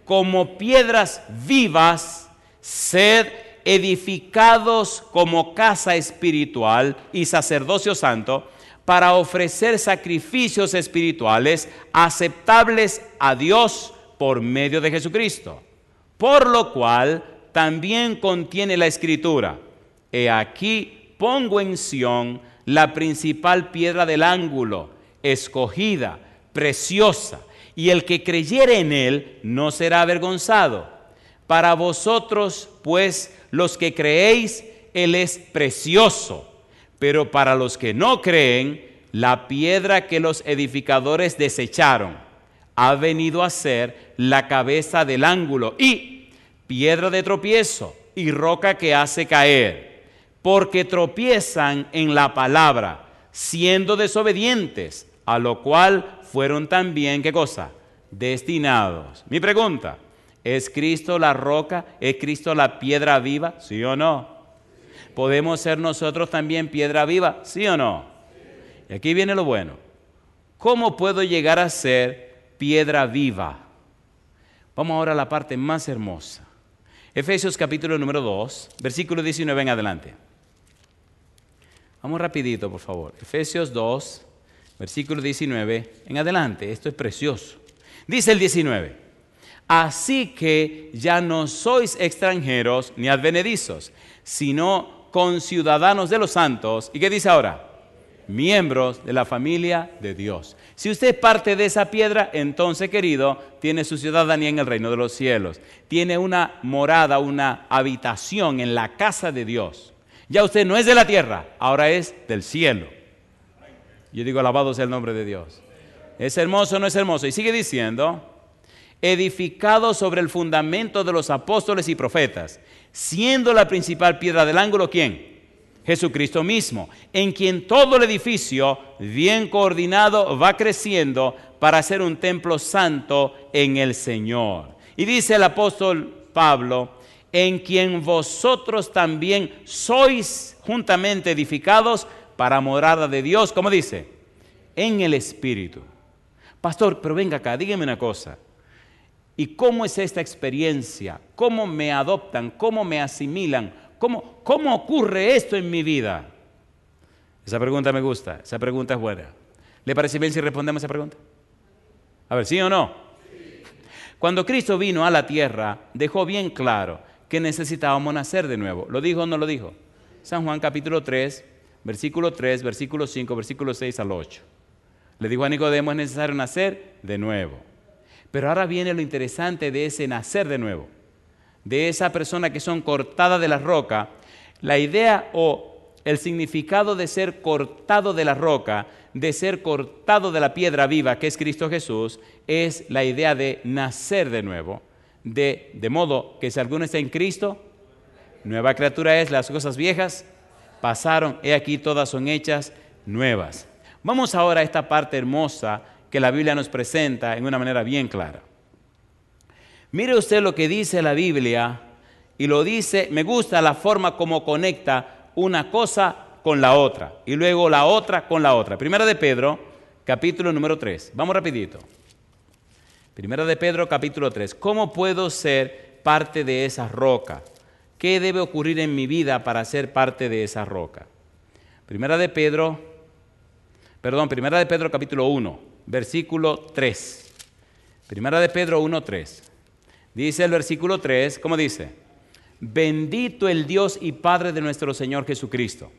[SPEAKER 1] Como piedras vivas, sed edificados como casa espiritual y sacerdocio santo, para ofrecer sacrificios espirituales aceptables a Dios por medio de Jesucristo. Por lo cual también contiene la Escritura: he aquí pongo en Sión la principal piedra del ángulo, escogida, preciosa, y el que creyere en él no será avergonzado. Para vosotros, pues, los que creéis, él es precioso, pero para los que no creen, la piedra que los edificadores desecharon ha venido a ser la cabeza del ángulo y piedra de tropiezo y roca que hace caer, porque tropiezan en la palabra, siendo desobedientes, a lo cual fueron también, ¿qué cosa? Destinados. Mi pregunta, ¿es Cristo la roca? ¿Es Cristo la piedra viva? ¿Sí o no? ¿Podemos ser nosotros también piedra viva? ¿Sí o no? Y aquí viene lo bueno. ¿Cómo puedo llegar a ser piedra viva? Vamos ahora a la parte más hermosa. Efesios capítulo número 2, versículo 19 en adelante. Vamos rapidito, por favor. Efesios 2, versículo 19 en adelante. Esto es precioso. Dice el 19. Así que ya no sois extranjeros ni advenedizos, sino conciudadanos de los santos. ¿Y qué dice ahora? Miembros de la familia de Dios. Si usted es parte de esa piedra, entonces, querido, tiene su ciudadanía en el reino de los cielos. Tiene una morada, una habitación en la casa de Dios. Ya usted no es de la tierra, ahora es del cielo. Yo digo, alabado sea el nombre de Dios. ¿Es hermoso o no es hermoso? Y sigue diciendo, edificado sobre el fundamento de los apóstoles y profetas, siendo la principal piedra del ángulo, ¿quién? Jesucristo mismo, en quien todo el edificio, bien coordinado, va creciendo para ser un templo santo en el Señor. Y dice el apóstol Pablo, en quien vosotros también sois juntamente edificados para morada de Dios, ¿cómo dice? En el Espíritu. Pastor, pero venga acá, dígame una cosa. ¿Y cómo es esta experiencia? ¿Cómo me adoptan? ¿Cómo me asimilan? ¿Cómo ocurre esto en mi vida? Esa pregunta me gusta, esa pregunta es buena. ¿Le parece bien si respondemos a esa pregunta? A ver, ¿sí o no? Sí. Cuando Cristo vino a la tierra, dejó bien claro que necesitábamos nacer de nuevo. ¿Lo dijo o no lo dijo? San Juan capítulo 3, versículo 3, versículo 5, versículo 6 al 8. Le dijo a Nicodemo, es necesario nacer de nuevo. Pero ahora viene lo interesante de ese nacer de nuevo. De esa persona que son cortadas de la roca. La idea o el significado de ser cortado de la roca, de ser cortado de la piedra viva que es Cristo Jesús, es la idea de nacer de nuevo. De modo que si alguno está en Cristo, nueva criatura es, las cosas viejas pasaron, he aquí todas son hechas nuevas. Vamos ahora a esta parte hermosa que la Biblia nos presenta en una manera bien clara. Mire usted lo que dice la Biblia, y lo dice, me gusta la forma como conecta una cosa con la otra, y luego la otra con la otra. Primera de Pedro, capítulo número 3. Vamos rapidito. Primera de Pedro, capítulo 3. ¿Cómo puedo ser parte de esa roca? ¿Qué debe ocurrir en mi vida para ser parte de esa roca? Primera de Pedro, capítulo 1, versículo 3. Primera de Pedro 1, 3. Dice el versículo 3, ¿cómo dice? Bendito el Dios y Padre de nuestro Señor Jesucristo,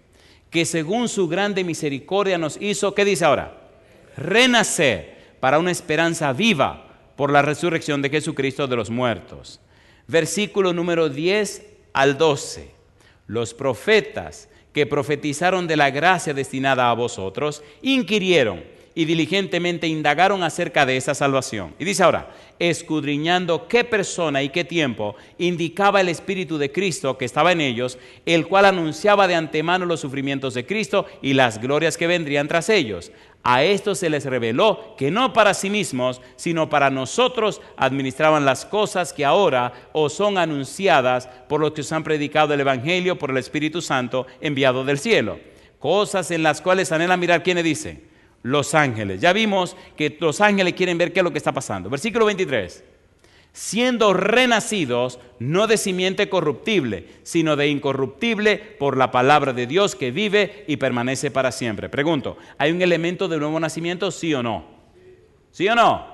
[SPEAKER 1] que según su grande misericordia nos hizo, ¿qué dice ahora? Renacer para una esperanza viva por la resurrección de Jesucristo de los muertos. Versículo número 10 al 12. Los profetas que profetizaron de la gracia destinada a vosotros, inquirieron y diligentemente indagaron acerca de esa salvación. Y dice ahora, escudriñando qué persona y qué tiempo indicaba el Espíritu de Cristo que estaba en ellos, el cual anunciaba de antemano los sufrimientos de Cristo y las glorias que vendrían tras ellos. A esto se les reveló que no para sí mismos, sino para nosotros administraban las cosas que ahora os son anunciadas por los que os han predicado el Evangelio por el Espíritu Santo enviado del cielo. Cosas en las cuales anhelan mirar, ¿quiénes dicen? Los ángeles. Ya vimos que los ángeles quieren ver qué es lo que está pasando. Versículo 23. Siendo renacidos, no de simiente corruptible, sino de incorruptible por la palabra de Dios que vive y permanece para siempre. Pregunto, ¿hay un elemento de nuevo nacimiento? ¿Sí o no? ¿Sí o no?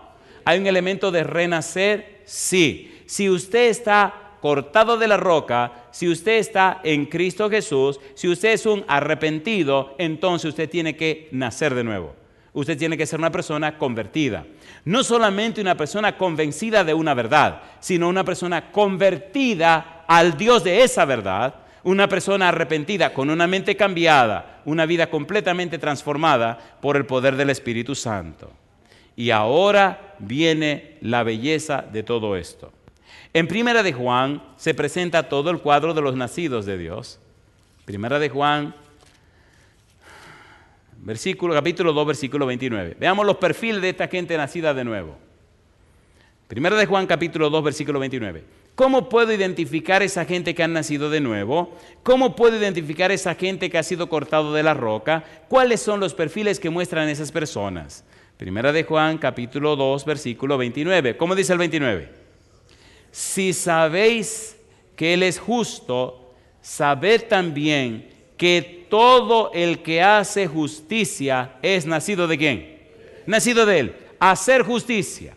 [SPEAKER 1] ¿Hay un elemento de renacer? Sí. Si usted está cortado de la roca, si usted está en Cristo Jesús, si usted es un arrepentido, entonces usted tiene que nacer de nuevo. Usted tiene que ser una persona convertida. No solamente una persona convencida de una verdad, sino una persona convertida al Dios de esa verdad, una persona arrepentida con una mente cambiada, una vida completamente transformada por el poder del Espíritu Santo. Y ahora viene la belleza de todo esto. En Primera de Juan se presenta todo el cuadro de los nacidos de Dios. Primera de Juan, capítulo 2, versículo 29. Veamos los perfiles de esta gente nacida de nuevo. Primera de Juan, capítulo 2, versículo 29. ¿Cómo puedo identificar esa gente que han nacido de nuevo? ¿Cómo puedo identificar esa gente que ha sido cortado de la roca? ¿Cuáles son los perfiles que muestran esas personas? Primera de Juan, capítulo 2, versículo 29. ¿Cómo dice el 29? Si sabéis que Él es justo, sabed también que todo el que hace justicia es nacido ¿de quién? Nacido de Él. Hacer justicia.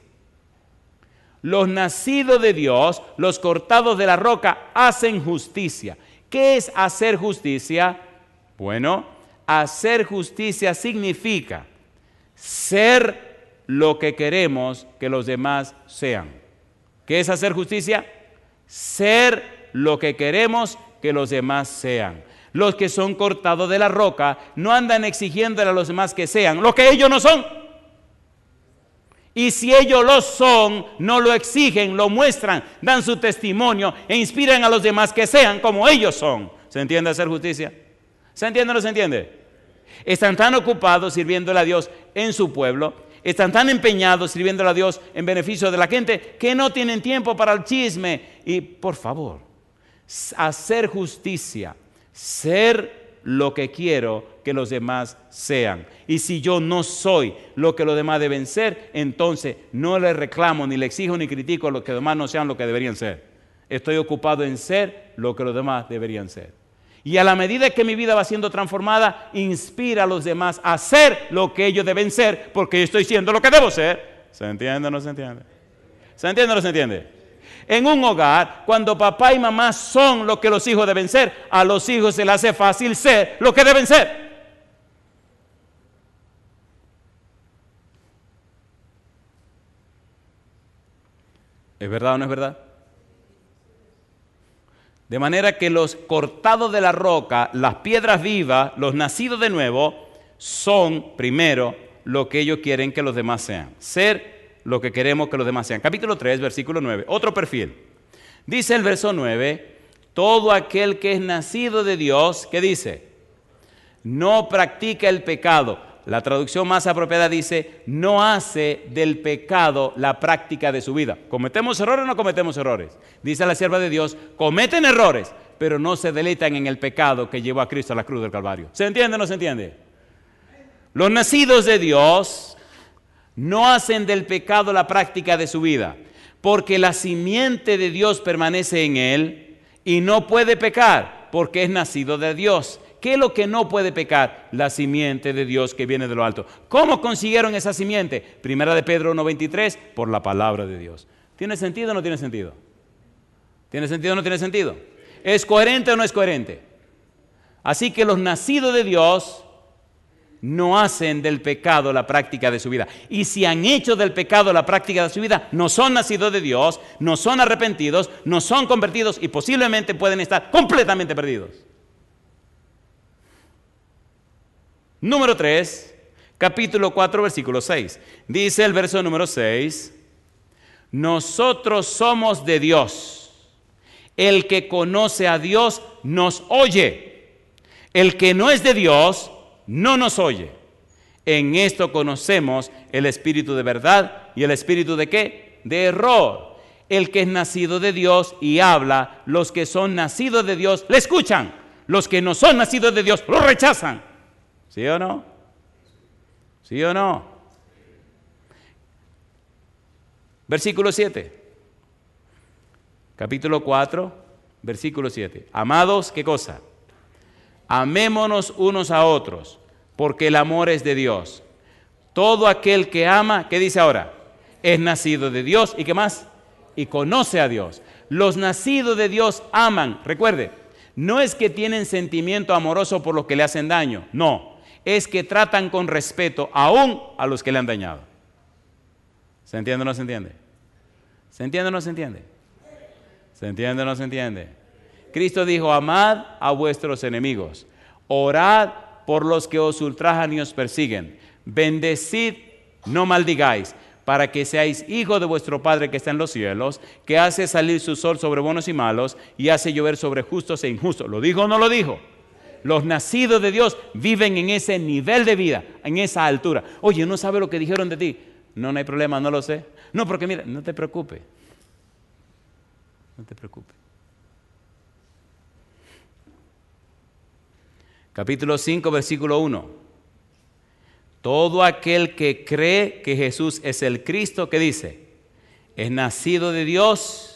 [SPEAKER 1] Los nacidos de Dios, los cortados de la roca, hacen justicia. ¿Qué es hacer justicia? Bueno, hacer justicia significa ser lo que queremos que los demás sean. ¿Qué es hacer justicia? Ser lo que queremos que los demás sean. Los que son cortados de la roca no andan exigiéndole a los demás que sean lo que ellos no son. Y si ellos lo son, no lo exigen, lo muestran, dan su testimonio e inspiran a los demás que sean como ellos son. ¿Se entiende hacer justicia? ¿Se entiende o no se entiende? Están tan ocupados sirviéndole a Dios en su pueblo, están tan empeñados sirviéndole a Dios en beneficio de la gente, que no tienen tiempo para el chisme. Y por favor, hacer justicia, ser lo que quiero que los demás sean. Y si yo no soy lo que los demás deben ser, entonces no le reclamo, ni le exijo, ni critico a los que los demás no sean lo que deberían ser. Estoy ocupado en ser lo que los demás deberían ser. Y a la medida que mi vida va siendo transformada, inspira a los demás a ser lo que ellos deben ser, porque yo estoy siendo lo que debo ser. ¿Se entiende o no se entiende? ¿Se entiende o no se entiende? En un hogar, cuando papá y mamá son lo que los hijos deben ser, a los hijos se les hace fácil ser lo que deben ser. ¿Es verdad o no es verdad? De manera que los cortados de la roca, las piedras vivas, los nacidos de nuevo, son primero lo que ellos quieren que los demás sean. Ser lo que queremos que los demás sean. Capítulo 3, versículo 9. Otro perfil. Dice el verso 9, todo aquel que es nacido de Dios, ¿qué dice? No practica el pecado. La traducción más apropiada dice, no hace del pecado la práctica de su vida. ¿Cometemos errores o no cometemos errores? Dice la sierva de Dios, cometen errores, pero no se deleitan en el pecado que llevó a Cristo a la cruz del Calvario. ¿Se entiende o no se entiende? Los nacidos de Dios no hacen del pecado la práctica de su vida, porque la simiente de Dios permanece en él y no puede pecar, porque es nacido de Dios. ¿Qué es lo que no puede pecar? La simiente de Dios que viene de lo alto. ¿Cómo consiguieron esa simiente? Primera de Pedro 1:23, por la palabra de Dios. ¿Tiene sentido o no tiene sentido? ¿Tiene sentido o no tiene sentido? ¿Es coherente o no es coherente? Así que los nacidos de Dios no hacen del pecado la práctica de su vida. Y si han hecho del pecado la práctica de su vida, no son nacidos de Dios, no son arrepentidos, no son convertidos y posiblemente pueden estar completamente perdidos. Número 3, capítulo 4, versículo 6. Dice el verso número 6, nosotros somos de Dios. El que conoce a Dios nos oye. El que no es de Dios no nos oye. En esto conocemos el espíritu de verdad y el espíritu de ¿qué? De error. El que es nacido de Dios y habla, los que son nacidos de Dios le escuchan. Los que no son nacidos de Dios lo rechazan. ¿Sí o no? ¿Sí o no? Versículo 7. Capítulo 4, versículo 7. Amados, ¿qué cosa? Amémonos unos a otros, porque el amor es de Dios. Todo aquel que ama, ¿qué dice ahora? Es nacido de Dios. ¿Y qué más? Y conoce a Dios. Los nacidos de Dios aman. Recuerde, no es que tienen sentimiento amoroso por los que le hacen daño. No, es que tratan con respeto aún a los que le han dañado. ¿Se entiende o no se entiende? ¿Se entiende o no se entiende? ¿Se entiende o no se entiende? Cristo dijo, amad a vuestros enemigos, orad por los que os ultrajan y os persiguen, bendecid, no maldigáis, para que seáis hijos de vuestro Padre que está en los cielos, que hace salir su sol sobre buenos y malos, y hace llover sobre justos e injustos. ¿Lo dijo o no lo dijo? Los nacidos de Dios viven en ese nivel de vida, en esa altura. Oye, ¿no sabe lo que dijeron de ti? No, no hay problema, no lo sé. No, porque mira, no te preocupes. No te preocupes. Capítulo 5, versículo 1. Todo aquel que cree que Jesús es el Cristo, ¿qué dice? Es nacido de Dios.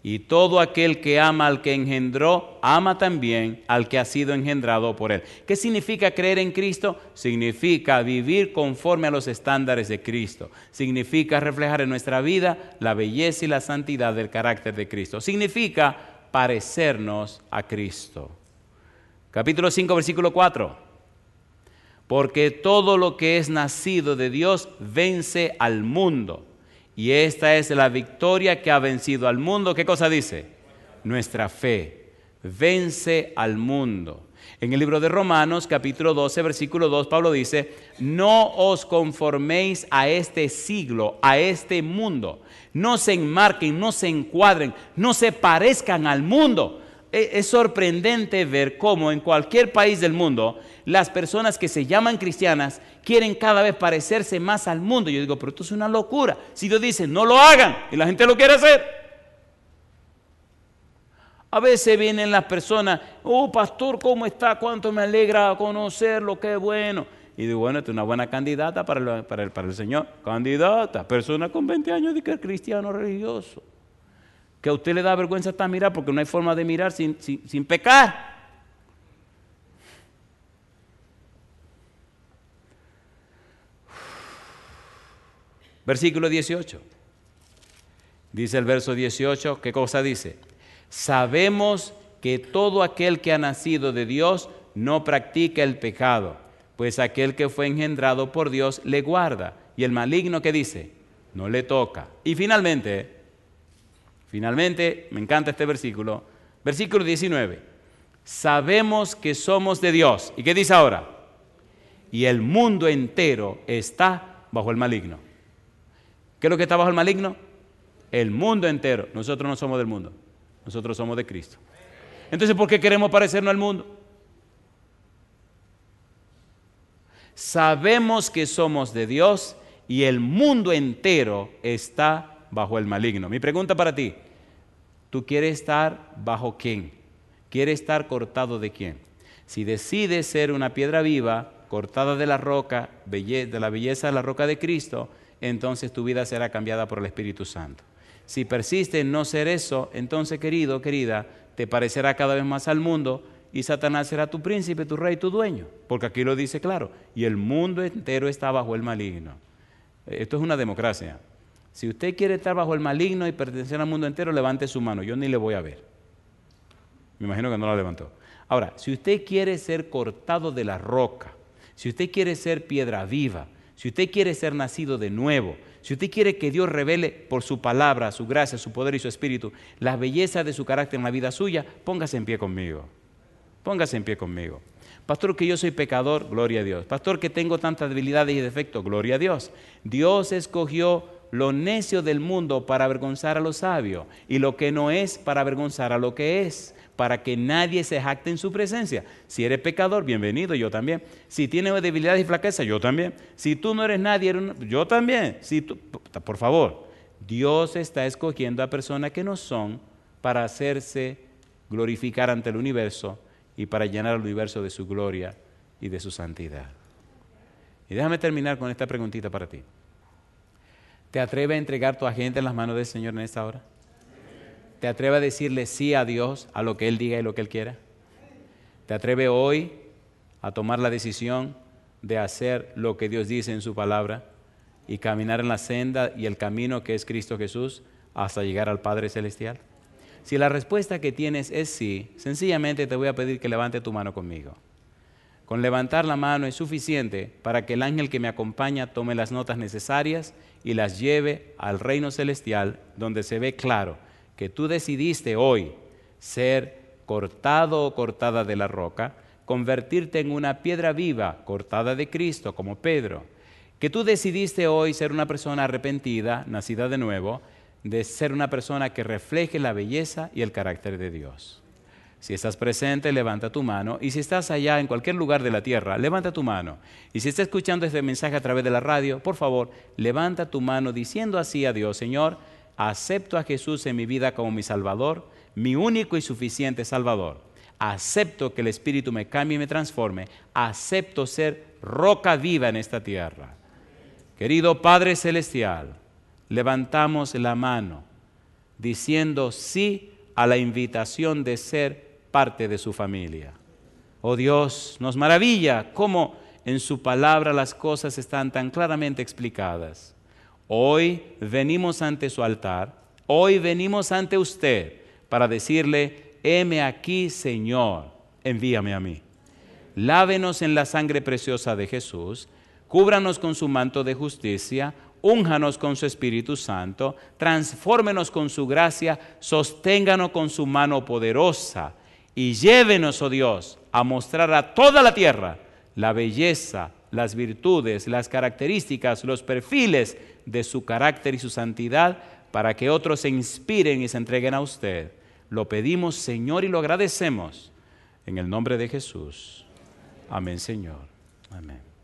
[SPEAKER 1] Y todo aquel que ama al que engendró, ama también al que ha sido engendrado por él. ¿Qué significa creer en Cristo? Significa vivir conforme a los estándares de Cristo. Significa reflejar en nuestra vida la belleza y la santidad del carácter de Cristo. Significa parecernos a Cristo. Capítulo 5, versículo 4. Porque todo lo que es nacido de Dios vence al mundo. Y esta es la victoria que ha vencido al mundo. ¿Qué cosa dice? Nuestra fe vence al mundo. En el libro de Romanos, capítulo 12, versículo 2, Pablo dice, no os conforméis a este siglo, a este mundo. No se enmarquen, no se encuadren, no se parezcan al mundo. Es sorprendente ver cómo en cualquier país del mundo las personas que se llaman cristianas quieren cada vez parecerse más al mundo. Yo digo, pero esto es una locura. Si Dios dice, no lo hagan, y la gente lo quiere hacer. A veces vienen las personas, oh pastor, ¿cómo está? ¿Cuánto me alegra conocerlo? ¡Qué bueno! Y digo, bueno, esta es una buena candidata para el Señor. Candidata, persona con 20 años de que es cristiano religioso. Que a usted le da vergüenza hasta mirar porque no hay forma de mirar sin pecar. Versículo 18. Dice el verso 18, ¿qué cosa dice? Sabemos que todo aquel que ha nacido de Dios no practica el pecado, pues aquel que fue engendrado por Dios le guarda. Y el maligno, ¿qué dice? No le toca. Y finalmente, me encanta este versículo, versículo 19. Sabemos que somos de Dios. ¿Y qué dice ahora? Y el mundo entero está bajo el maligno. ¿Qué es lo que está bajo el maligno? El mundo entero. Nosotros no somos del mundo. Nosotros somos de Cristo. Entonces, ¿por qué queremos parecernos al mundo? Sabemos que somos de Dios y el mundo entero está bajo el maligno. Mi pregunta para ti, ¿tú quieres estar bajo quién? ¿Quieres estar cortado de quién? Si decides ser una piedra viva, cortada de la roca, de la belleza de la roca de Cristo, entonces tu vida será cambiada por el Espíritu Santo. Si persiste en no ser eso, entonces, querido, querida, te parecerá cada vez más al mundo y Satanás será tu príncipe, tu rey, tu dueño. Porque aquí lo dice claro, y el mundo entero está bajo el maligno. Esto es una democracia. Si usted quiere estar bajo el maligno y pertenecer al mundo entero, levante su mano. Yo ni le voy a ver. Me imagino que no la levantó. Ahora, si usted quiere ser cortado de la roca, si usted quiere ser piedra viva, si usted quiere ser nacido de nuevo, si usted quiere que Dios revele por su palabra, su gracia, su poder y su espíritu, la belleza de su carácter en la vida suya, póngase en pie conmigo. Póngase en pie conmigo. Pastor, que yo soy pecador, gloria a Dios. Pastor, que tengo tantas debilidades y defectos, gloria a Dios. Dios escogió lo necio del mundo para avergonzar a lo sabio y lo que no es para avergonzar a lo que es, para que nadie se jacte en su presencia. Si eres pecador, bienvenido, yo también. Si tienes debilidades y flaquezas, yo también. Si tú no eres nadie, yo también. Por favor, Dios está escogiendo a personas que no son para hacerse glorificar ante el universo y para llenar el universo de su gloria y de su santidad. Y déjame terminar con esta preguntita para ti. ¿Te atreves a entregar tu agente en las manos del Señor en esta hora? ¿Te atreves a decirle sí a Dios, a lo que Él diga y lo que Él quiera? ¿Te atreves hoy a tomar la decisión de hacer lo que Dios dice en su palabra y caminar en la senda y el camino que es Cristo Jesús hasta llegar al Padre Celestial? Si la respuesta que tienes es sí, sencillamente te voy a pedir que levante tu mano conmigo. Con levantar la mano es suficiente para que el ángel que me acompaña tome las notas necesarias y las lleve al reino celestial, donde se ve claro que tú decidiste hoy ser cortado o cortada de la roca, convertirte en una piedra viva cortada de Cristo como Pedro, que tú decidiste hoy ser una persona arrepentida, nacida de nuevo, de ser una persona que refleje la belleza y el carácter de Dios. Si estás presente, levanta tu mano, y si estás allá en cualquier lugar de la tierra, levanta tu mano. Y si estás escuchando este mensaje a través de la radio, por favor, levanta tu mano diciendo así a Dios: Señor, acepto a Jesús en mi vida como mi Salvador, mi único y suficiente Salvador. Acepto que el Espíritu me cambie y me transforme. Acepto ser roca viva en esta tierra. Querido Padre Celestial, levantamos la mano diciendo sí a la invitación de ser parte de su familia. Oh Dios, nos maravilla cómo en su palabra las cosas están tan claramente explicadas. Hoy venimos ante su altar, hoy venimos ante usted para decirle: heme aquí, Señor, envíame a mí. Lávenos en la sangre preciosa de Jesús, cúbranos con su manto de justicia, únjanos con su Espíritu Santo, transfórmenos con su gracia, sosténganos con su mano poderosa Y llévenos, oh Dios, a mostrar a toda la tierra la belleza, las virtudes, las características, los perfiles de su carácter y su santidad, para que otros se inspiren y se entreguen a usted. Lo pedimos, Señor, y lo agradecemos en el nombre de Jesús. Amén, Señor. Amén.